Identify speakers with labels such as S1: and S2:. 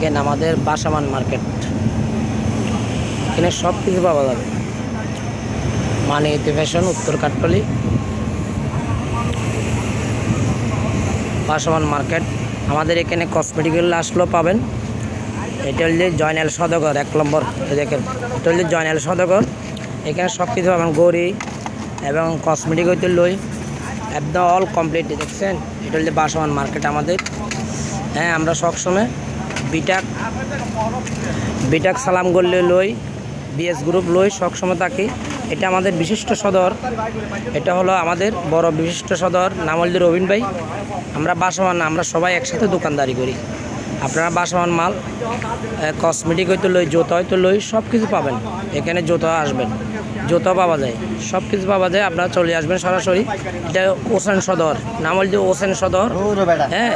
S1: দেখেন আমাদের বাসামান মার্কেট, এখানে সব কিছু পাওয়া যাবে। মানে ইতি ফ্যাশন, উত্তর কাঠপালি, বাসামান মার্কেট। আমাদের এখানে কসমেটিক্যাল আসলেও পাবেন। এটা হচ্ছে জয়নাল সদাগর 1 নম্বর। দেখেন এটা হচ্ছে জয়নাল সদাগর, এখানে সব কিছু পাবেন। গড়ি এবং কসমেটিক হইতে লই একদম অল কমপ্লিট। দেখছেন এটা হচ্ছে বাসামান মার্কেট আমাদের। হ্যাঁ, আমরা সবসময় বিটাক সালাম গল্লি লই, বিএস গ্রুপ লই, সবসময় থাকি। এটা আমাদের বিশিষ্ট সদর, এটা হলো আমাদের বড় বিশিষ্ট সদর, নাম হল রবিন ভাই। আমরা বাসামান না, আমরা সবাই একসাথে দোকানদারি করি। আপনারা বাসামান মাল, কসমেটিক হয়তো লই, জুতো হয়তো লই, সব কিছু পাবেন এখানে। জুতো আসবেন, জুতো পাওয়া যায়, সব কিছু পাওয়া যায়। আপনারা চলে আসবেন সরাসরি। এটা ওসেন সদর, নাম হল ওসেন সদর। হ্যাঁ।